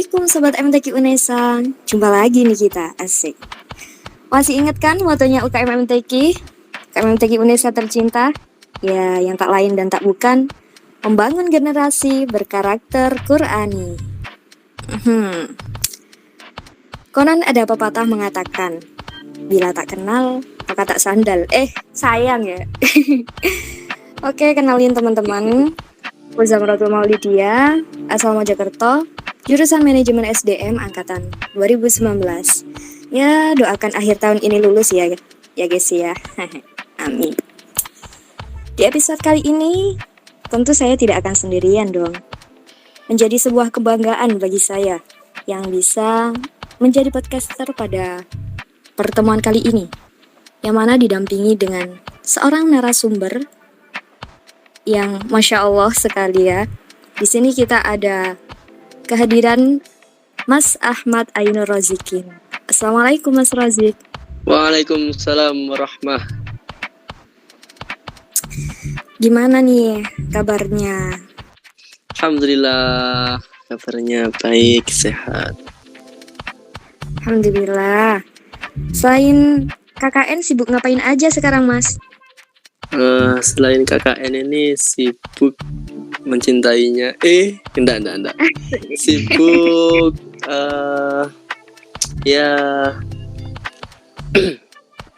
Assalamualaikum Sobat MTQ Unesa. Jumpa lagi nih kita, asik. Masih ingat kan motonya UKM MTQ? UKM MTQ Unesa tercinta? Ya, yang tak lain dan tak bukan, membangun generasi berkarakter Qurani. Konon ada pepatah mengatakan, bila tak kenal, maka tak sandal. Sayang ya. Oke, kenalin teman-teman. Aku Zamratul Maulidia, asal Mojokerto, jurusan Manajemen SDM angkatan 2019. Ya, doakan akhir tahun ini lulus ya guys ya. Amin. Di episode kali ini, tentu saya tidak akan sendirian dong. Menjadi sebuah kebanggaan bagi saya yang bisa menjadi podcaster pada pertemuan kali ini, yang mana didampingi dengan seorang narasumber yang Masya Allah sekali ya. Di sini kita ada kehadiran Mas Ahmad Ainur Rozikin. Assalamualaikum Mas Rozik. Waalaikumsalam warahmah. Gimana nih kabarnya? Alhamdulillah, kabarnya baik, sehat. Alhamdulillah. Selain KKN sibuk ngapain aja sekarang Mas? Selain KKN ini sibuk mencintainya. Enggak. Sibuk ya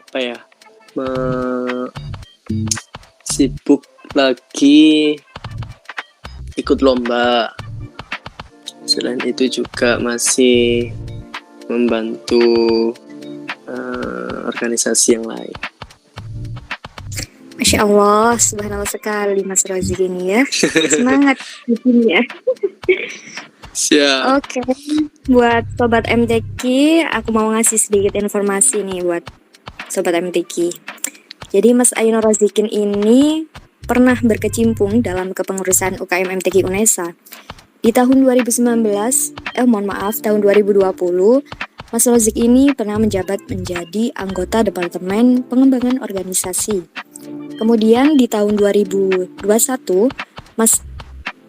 apa ya? Sibuk lagi ikut lomba. Selain itu juga masih membantu organisasi yang lain. Masya Allah, subhanallah sekali Mas Rozik ini ya. Semangat di sini ya. Siap. Oke, buat Sobat MTQ, aku mau ngasih sedikit informasi nih buat Sobat MTQ. Jadi Mas Ainur Rozikin ini pernah berkecimpung dalam kepengurusan UKM MTQ Unesa. Di tahun 2019, tahun 2020, Mas Rozik ini pernah menjabat menjadi anggota Departemen Pengembangan Organisasi. Kemudian di tahun 2021, Mas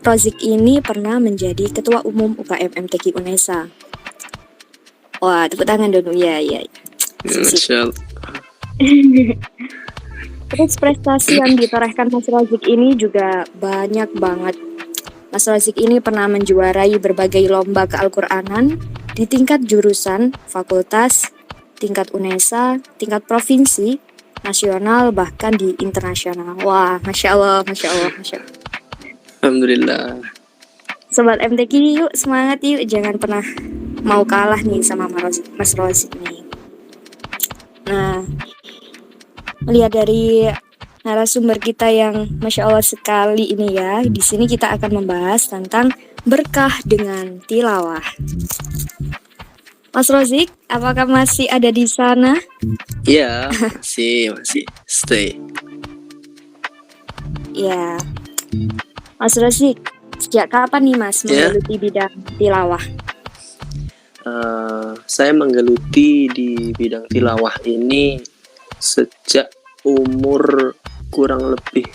Rozik ini pernah menjadi Ketua Umum UKM MTQ Unesa. Wah, tepuk tangan dulu ya. Masya Allah. Terus prestasi yang ditorehkan Mas Rozik ini juga banyak banget. Mas Rozik ini pernah menjuarai berbagai lomba kealquranan di tingkat jurusan, fakultas, tingkat Unesa, tingkat provinsi, nasional, bahkan di internasional. Wah, Masya Allah. Alhamdulillah. Sobat MTQ yuk, semangat yuk. Jangan pernah mau kalah nih sama Mas Rozik nih. Nah, melihat dari narasumber kita yang Masya Allah sekali ini ya, di sini kita akan membahas tentang berkah dengan tilawah. Mas Rozik, apakah masih ada di sana? Iya, masih stay. Ya, Mas Rozik, sejak kapan nih Mas menggeluti bidang tilawah? Saya menggeluti di bidang tilawah ini sejak umur kurang lebih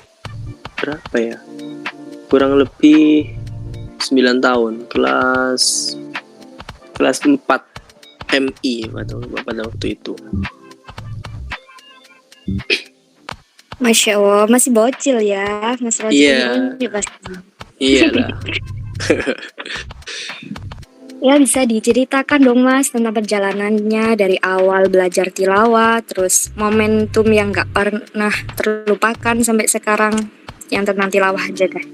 berapa ya? Kurang lebih 9 tahun, kelas 4 MI pada waktu itu. Masya Allah, masih bocil ya Mas Rozik. Iya lah. Ya, bisa diceritakan dong Mas tentang perjalanannya dari awal belajar tilawah, terus momentum yang gak pernah terlupakan sampai sekarang yang tentang tilawah aja deh.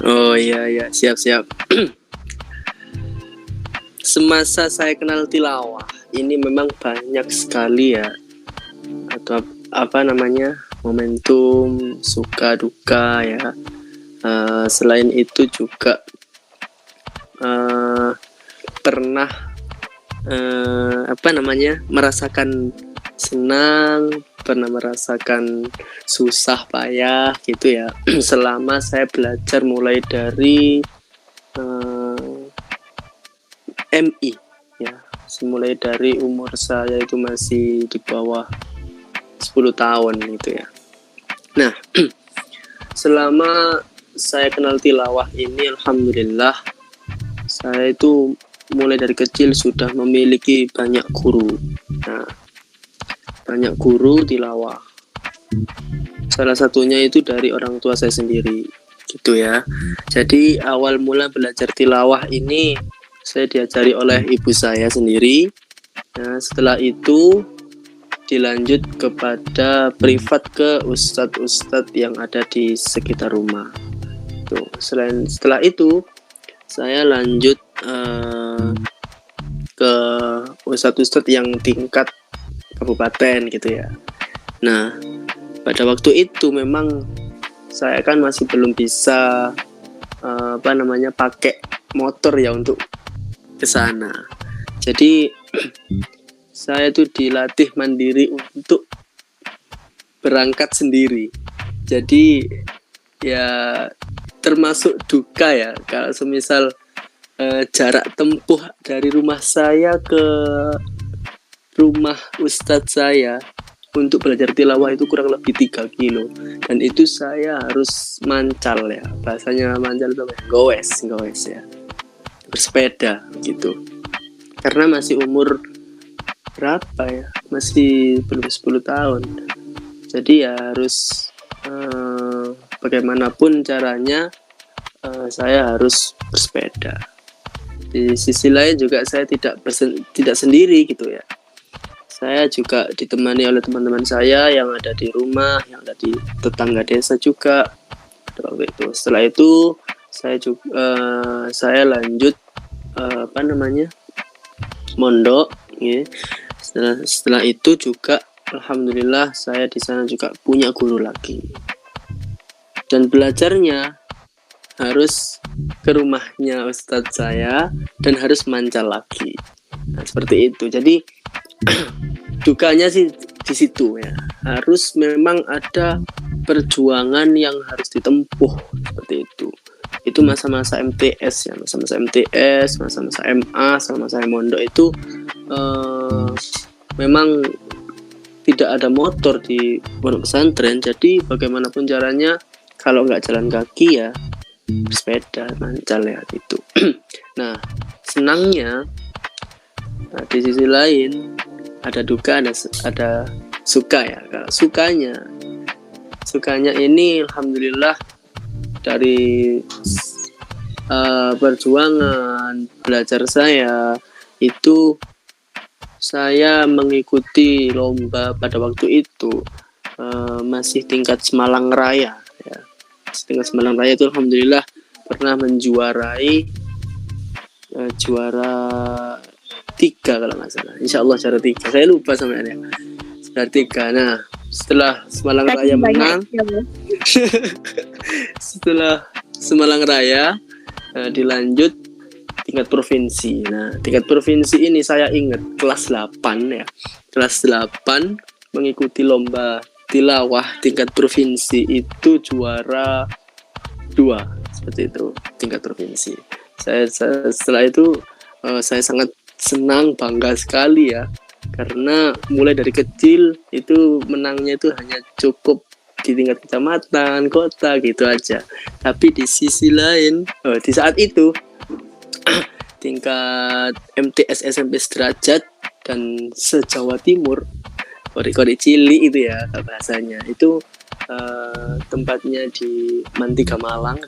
Oh iya, siap. Semasa saya kenal tilawah, ini memang banyak sekali ya, atau momentum suka duka ya. Selain itu juga pernah merasakan senang, pernah merasakan susah payah gitu ya. Selama saya belajar mulai dari MI ya, mulai dari umur saya itu masih di bawah 10 tahun gitu ya. Nah, selama saya kenal tilawah ini, alhamdulillah saya itu mulai dari kecil sudah memiliki banyak guru. Nah, banyak guru tilawah. Salah satunya itu dari orang tua saya sendiri, gitu ya. Jadi awal mula belajar tilawah ini saya diajari oleh ibu saya sendiri. Nah, setelah itu dilanjut kepada privat ke ustadz-ustadz yang ada di sekitar rumah. Tuh, setelah itu saya lanjut ke ustadz-ustadz yang tingkat kabupaten gitu ya. Nah, pada waktu itu memang saya kan masih belum bisa pakai motor ya untuk ke sana. Jadi saya tuh dilatih mandiri untuk berangkat sendiri. Jadi ya termasuk duka ya kalau semisal jarak tempuh dari rumah saya ke rumah ustadz saya untuk belajar tilawah itu kurang lebih 3 kilo, dan itu saya harus mancal ya, bahasanya mancal itu goes ya, bersepeda gitu, karena masih umur berapa ya, masih belum 10 tahun, jadi ya harus bagaimanapun caranya saya harus bersepeda. Di sisi lain juga saya tidak sendiri gitu ya. Saya juga ditemani oleh teman-teman saya yang ada di rumah, yang ada di tetangga desa juga. Waktu itu. Setelah itu saya lanjut mondok. Ya. Setelah itu juga alhamdulillah saya di sana juga punya guru lagi. Dan belajarnya harus ke rumahnya ustadz saya dan harus mancal lagi. Nah, seperti itu. Jadi dukanya sih di situ ya. Harus memang ada perjuangan yang harus ditempuh seperti itu. Itu masa-masa MTS ya, masa-masa MTS, masa-masa MA, sama saya mondok itu memang tidak ada motor di pondok pesantren. Jadi bagaimanapun caranya kalau nggak jalan kaki ya bersepeda, mancal ya gitu. Nah, senangnya di sisi lain ada duka, ada suka ya. Kalau sukanya ini alhamdulillah dari perjuangan belajar saya itu, saya mengikuti lomba pada waktu itu masih tingkat Semalang Raya ya. Tingkat Semalang Raya itu alhamdulillah pernah menjuarai juara 3 kalau nggak salah, insya Allah juara 3, saya lupa sebenarnya, juara 3. Nah, setelah Semalang Raya menang, setelah Semalang Raya dilanjut tingkat provinsi. Nah, tingkat provinsi ini saya ingat kelas 8 ya, kelas 8 mengikuti lomba tilawah tingkat provinsi itu juara 2 seperti itu, tingkat provinsi. Saya setelah itu saya sangat senang, bangga sekali ya, karena mulai dari kecil itu menangnya itu hanya cukup di tingkat kecamatan, kota gitu aja. Tapi di sisi lain di saat itu tingkat MTS SMP sederajat dan se-Jawa Timur, Kori Cili itu ya bahasanya, itu tempatnya di Mantiga Malang,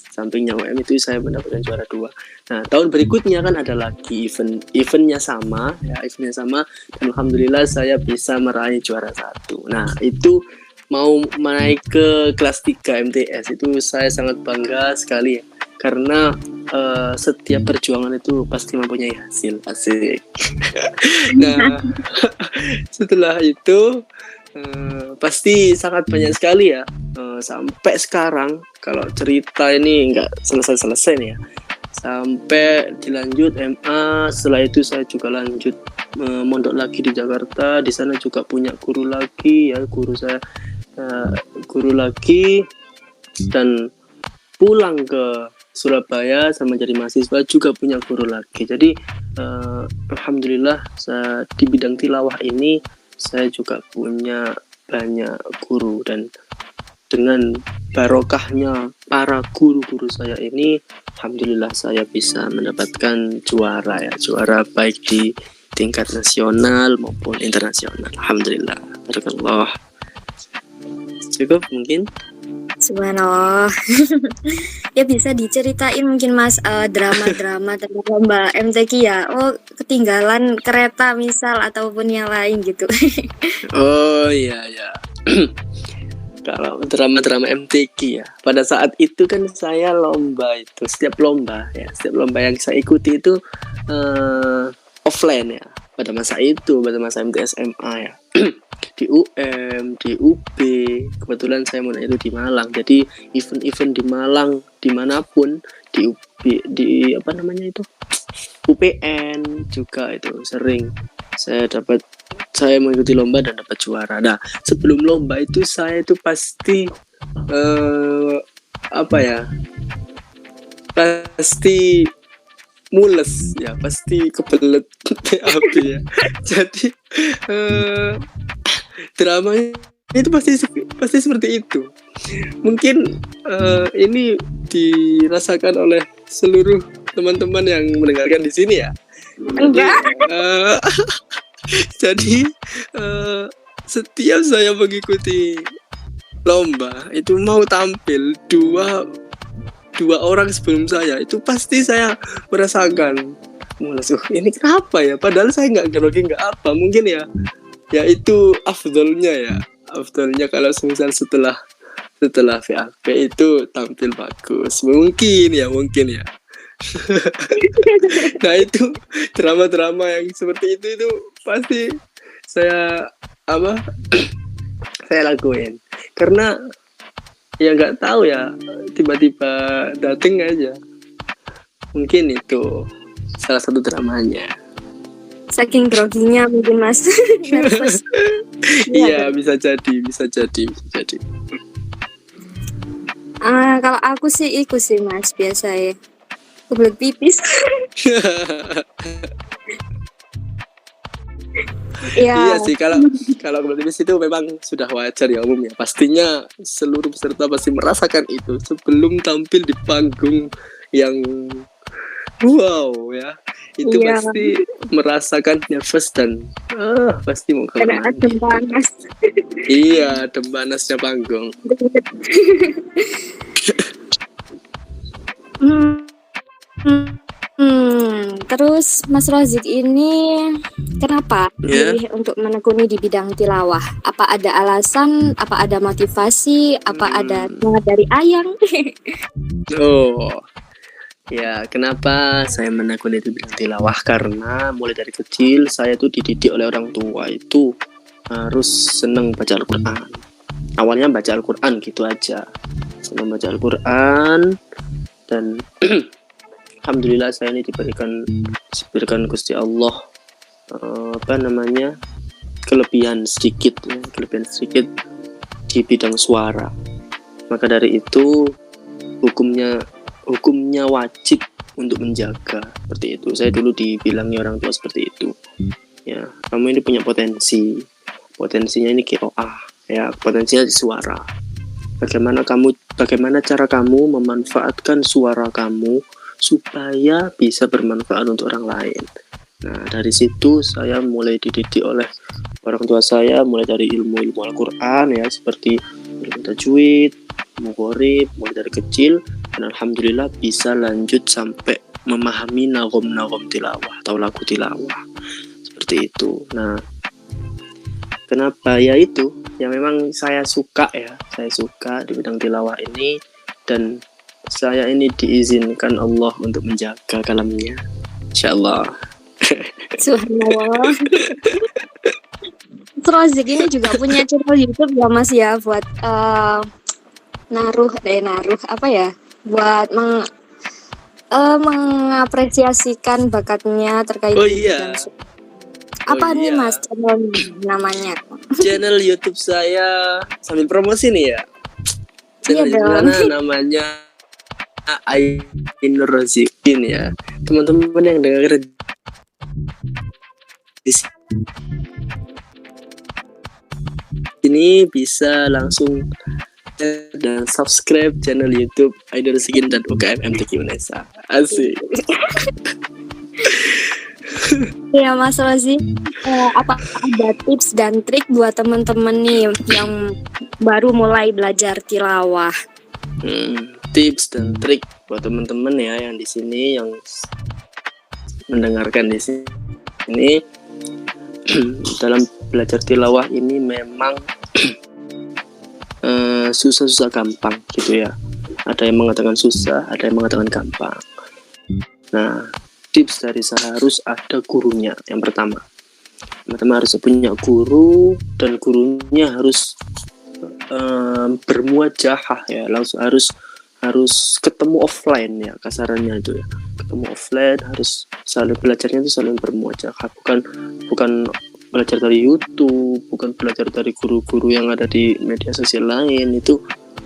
sampingnya UM, itu saya mendapatkan juara 2. Nah, tahun berikutnya kan ada lagi eventnya sama ya, dan alhamdulillah saya bisa meraih juara 1. Nah, itu mau naik ke kelas 3 MTS itu saya sangat bangga sekali ya, karena setiap perjuangan itu pasti mempunyai hasil, asik. Nah, setelah itu pasti sangat banyak sekali ya, sampai sekarang kalau cerita ini nggak selesai nih ya, sampai dilanjut MA. Setelah itu saya juga lanjut mondok lagi di Jakarta, di sana juga punya guru lagi ya, guru lagi, dan pulang ke Surabaya sama jadi mahasiswa juga punya guru lagi. Jadi alhamdulillah di bidang tilawah ini saya juga punya banyak guru, dan dengan barokahnya para guru-guru saya ini, alhamdulillah saya bisa mendapatkan juara ya, juara baik di tingkat nasional maupun internasional. Alhamdulillah. Barakallah. Cukup mungkin. Subhanallah. Ya bisa diceritain mungkin Mas drama-drama tentang lomba MTQ ya. Oh, ketinggalan kereta misal ataupun yang lain gitu. Oh iya ya. Kalau drama-drama MTQ ya, pada saat itu kan saya lomba itu, setiap lomba yang saya ikuti itu offline ya. Pada masa MTS SMA ya. Di UM, di UB, kebetulan saya mau itu di Malang. Jadi event-event di Malang dimanapun, di UB, di apa namanya itu, UPN juga itu sering saya mengikuti lomba dan dapat juara. Nah, sebelum lomba itu saya itu pasti pasti mules ya, pasti kebelet BAB ya. Jadi dramanya itu pasti seperti itu. Mungkin ini dirasakan oleh seluruh teman-teman yang mendengarkan di sini ya. Enggak. Jadi setiap saya mengikuti lomba itu mau tampil dua orang sebelum saya itu pasti saya merasakan mules. Ini kenapa ya? Padahal saya nggak grogi nggak apa. Mungkin ya itu afdolnya kalau setelah VAP itu tampil bagus. Mungkin ya. Nah itu drama-drama yang seperti itu pasti saya lakuin karena ya nggak tahu ya, tiba-tiba dateng aja. Mungkin itu salah satu dramanya. Saking groginya mungkin Mas. Nervous. Iya, bisa jadi. Kalau aku sih ikut sih Mas, biasa ya. Kebelet pipis. Iya sih, kalau kebelet pipis itu memang sudah wajar ya, umum ya. Pastinya seluruh peserta pasti merasakan itu sebelum tampil di panggung yang wow ya. Itu pasti merasakan nervous dan pasti mau Karena adem panas. Iya, adem panasnya panggung. Terus Mas Rozik ini kenapa pilih untuk menekuni di bidang tilawah? Apa ada alasan? Apa ada motivasi? Apa ada semangat dari ayang? Oh, ya kenapa saya menekuni di bidang tilawah? Karena mulai dari kecil saya tuh dididik oleh orang tua itu harus senang baca Al-Quran. Awalnya baca Al-Quran gitu aja, senang baca Al-Quran dan alhamdulillah saya ini diberikan Gusti Allah kelebihan sedikit di bidang suara. Maka dari itu hukumnya wajib untuk menjaga seperti itu. Saya dulu dibilangnya orang tua seperti itu. Ya, kamu ini punya potensinya ini KOA, ya, potensinya di suara. Bagaimana cara kamu memanfaatkan suara kamu supaya bisa bermanfaat untuk orang lain. Nah, dari situ saya mulai dididik oleh orang tua saya, mulai dari ilmu Al-Quran ya, seperti ilmu tajwid, ilmu qorib, mulai dari kecil, dan alhamdulillah bisa lanjut sampai memahami nagom tilawah atau lagu tilawah seperti itu. Nah, kenapa ya itu? Ya memang saya suka di bidang tilawah ini, dan saya ini diizinkan Allah untuk menjaga kalamnya, insyaallah. Subhanallah. Rozik ini juga punya channel YouTube ya Mas ya, buat buat mengapresiasikan bakatnya terkait bidang apa nih Mas channel namanya? Channel YouTube saya sambil promosi nih ya. Channel YouTube namanya Ainur Rozikin ya. Teman-teman yang dengar di sini bisa langsung dan subscribe channel YouTube Aidar Skin dan UKM MTQ Unesa. Asik. Ya Mas Rozi, apa ada tips dan trik buat teman-teman nih yang baru mulai belajar tilawah? Tips dan trik buat teman-teman ya yang di sini, yang mendengarkan di sini. Dalam belajar tilawah ini memang susah-susah gampang gitu ya. Ada yang mengatakan susah, ada yang mengatakan gampang. Nah, tips dari saya harus ada gurunya. Yang pertama harus punya guru, dan gurunya harus bermuajahah ya, langsung harus ketemu offline ya, kasarannya itu ya, ketemu offline, harus saling belajarnya itu saling bermuajahah, bukan belajar dari YouTube, bukan belajar dari guru-guru yang ada di media sosial lain. Itu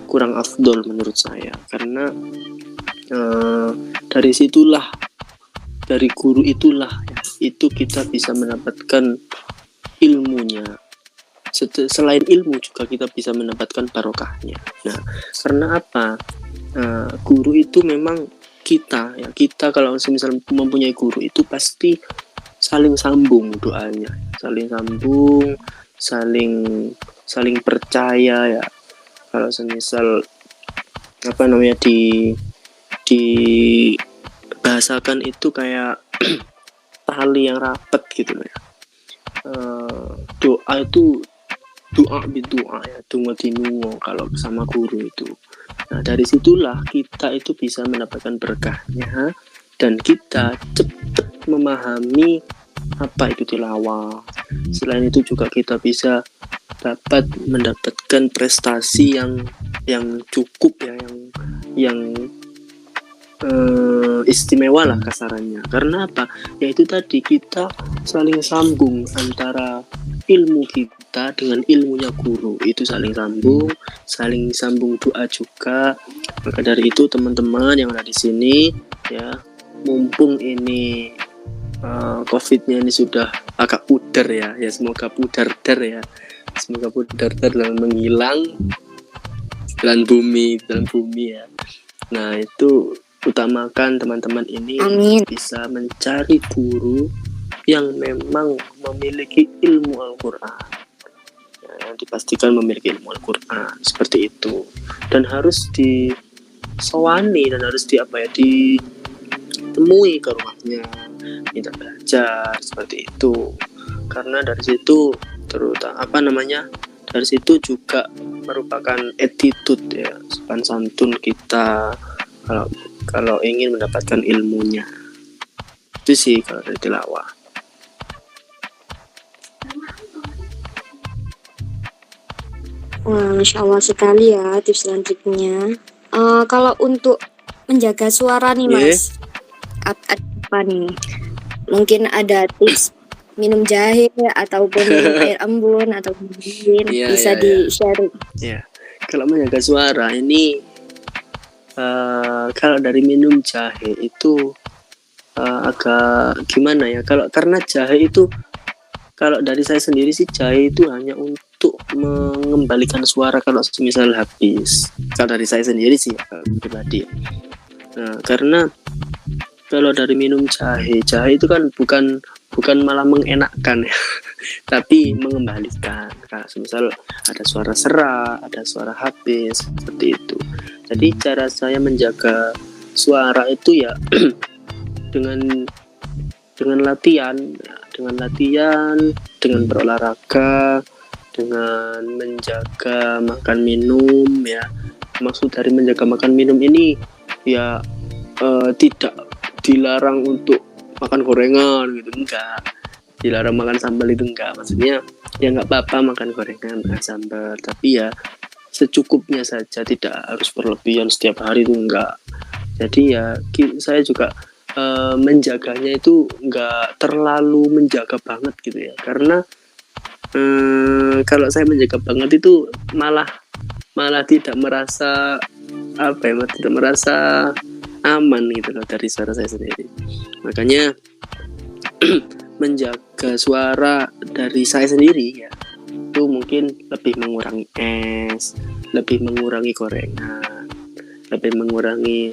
kurang afdol menurut saya, karena dari guru itulah ya, itu kita bisa mendapatkan ilmunya. Selain ilmu juga kita bisa mendapatkan barokahnya. Nah, karena apa? Guru itu memang kita kalau misal mempunyai guru itu pasti saling sambung doanya, saling sambung, saling percaya ya. Kalau semisal di bahasakan itu kayak tali yang rapat gitu loh ya. Doa itu doa ya, dungo dinungo kalau sama guru itu. Nah, dari situlah kita itu bisa mendapatkan berkahnya, dan kita cepat memahami apa itu tilawah. Selain itu juga kita bisa dapat mendapatkan prestasi yang cukup ya, yang istimewa lah kasarannya. Karena apa? Yaitu tadi kita saling sambung antara ilmu kita dengan ilmunya guru, itu saling sambung doa juga. Maka dari itu teman-teman yang ada di sini ya, mumpung ini COVID-nya ini sudah agak pudar ya, semoga pudar dan menghilang dalam bumi ya. Nah, itu utamakan teman-teman ini Amin. bisa mencari guru yang memang memiliki ilmu Al-Quran ya, yang dipastikan memiliki ilmu Al-Quran seperti itu, dan harus disowani dan harus ditemui ke rumahnya, minta belajar seperti itu. Karena dari situ dari situ juga merupakan attitude ya, sopan santun kita kalau ingin mendapatkan ilmunya. Itu sih kalau dari tilawah. Masya Allah sekali ya tips dan triknya. Kalau untuk menjaga suara nih Mas, apa nih? Mungkin ada tips minum jahe ataupun minum air embun atau mungkin bisa di-share. Ya, kalau menjaga suara ini, kalau dari minum jahe itu agak gimana ya? Karena jahe itu, kalau dari saya sendiri sih, jahe itu hanya untuk mengembalikan suara kalau misal habis. Kalau dari saya sendiri sih pribadi. Nah, karena kalau dari minum jahe itu kan bukan malah mengenakkan ya, tapi mengembalikan. Kalau misal ada suara serak, ada suara habis, seperti itu. Jadi cara saya menjaga suara itu ya dengan latihan, dengan berolahraga, dengan menjaga makan minum ya. Maksud dari menjaga makan minum ini ya tidak dilarang untuk makan gorengan gitu, enggak. Dilarang makan sambal itu enggak. Maksudnya ya enggak apa-apa makan gorengan, makan sambal, tapi ya secukupnya saja, tidak harus berlebihan setiap hari itu enggak. Jadi ya saya juga menjaganya itu enggak terlalu menjaga banget gitu ya. Karena kalau saya menjaga banget itu malah tidak merasa tidak merasa aman gitu loh dari suara saya sendiri. Makanya menjaga suara dari saya sendiri ya, itu mungkin lebih mengurangi es, lebih mengurangi gorengan, lebih mengurangi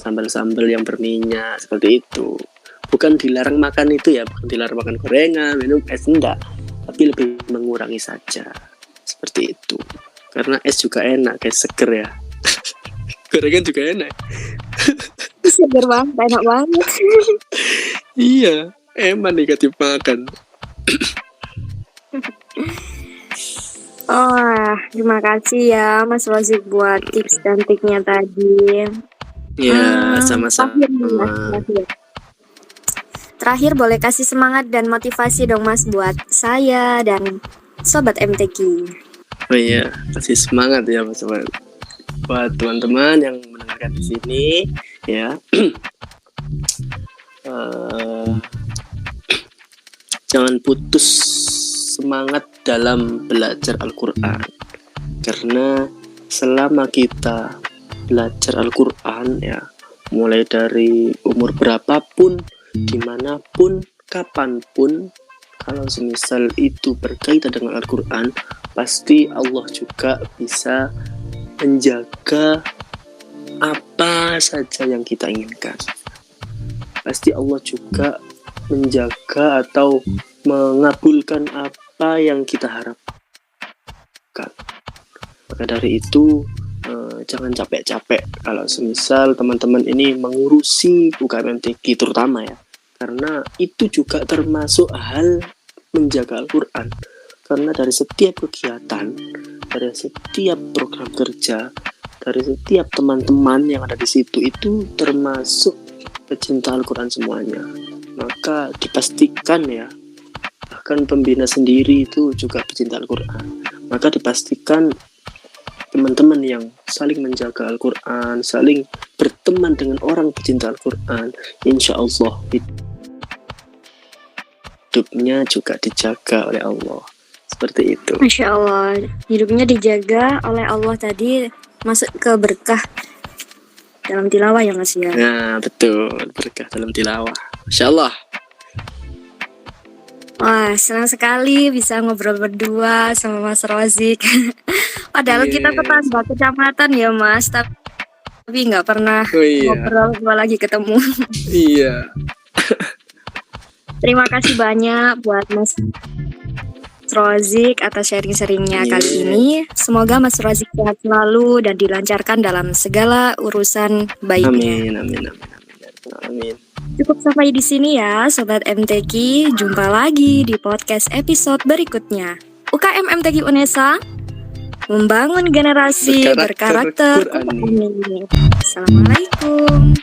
sambal-sambal yang berminyak seperti itu. Bukan dilarang makan itu ya, bukan dilarang makan gorengan, minum es, enggak, tapi lebih mengurangi saja seperti itu. Karena es juga enak, guys, seger ya. Gorengan juga enak. Seger banget, enak banget. Iya, emang negatif makan. Oh, terima kasih ya Mas Rozik buat tips dan triknya tadi. Ya, sama-sama. Terakhir boleh kasih semangat dan motivasi dong Mas buat saya dan Sobat MTQ. Oh iya, kasih semangat ya Mas Sobat. Buat teman-teman yang mendengarkan di sini ya. Jangan putus semangat dalam belajar Al-Quran. Karena selama kita belajar Al-Quran ya, mulai dari umur berapapun, dimanapun, kapanpun, kalau semisal itu berkaitan dengan Al-Quran, pasti Allah juga bisa menjaga apa saja yang kita inginkan. Pasti Allah juga menjaga atau mengabulkan apa yang kita harapkan. Maka dari itu jangan capek-capek kalau semisal teman-teman ini mengurusi UKM MTQ terutama ya, karena itu juga termasuk hal menjaga Al-Quran. Karena dari setiap kegiatan, dari setiap program kerja, dari setiap teman-teman yang ada di situ itu termasuk pecinta Al-Quran semuanya. Maka dipastikan ya, bahkan pembina sendiri itu juga pecinta Al-Quran. Maka dipastikan teman-teman yang saling menjaga Al-Quran, saling berteman dengan orang pecinta Al-Quran, insya Allah hidupnya juga dijaga oleh Allah. Seperti itu. Masya Allah, hidupnya dijaga oleh Allah tadi, masuk ke berkah dalam tilawah ya Mas ya. Nah betul, berkah dalam tilawah. Masya Allah. Wah, senang sekali bisa ngobrol berdua sama Mas Rozik. Padahal kita tetangga kecamatan ya Mas, tapi nggak pernah ngobrol lagi ketemu. Iya. Terima kasih banyak buat Mas Rozik atas sharing-sharingnya kali ini. Semoga Mas Rozik sehat selalu dan dilancarkan dalam segala urusan baiknya. Amin. Cukup sampai di sini ya Sobat MTQ. Jumpa lagi di podcast episode berikutnya. UKM MTQ UNESA, membangun generasi berkarakter. Assalamualaikum.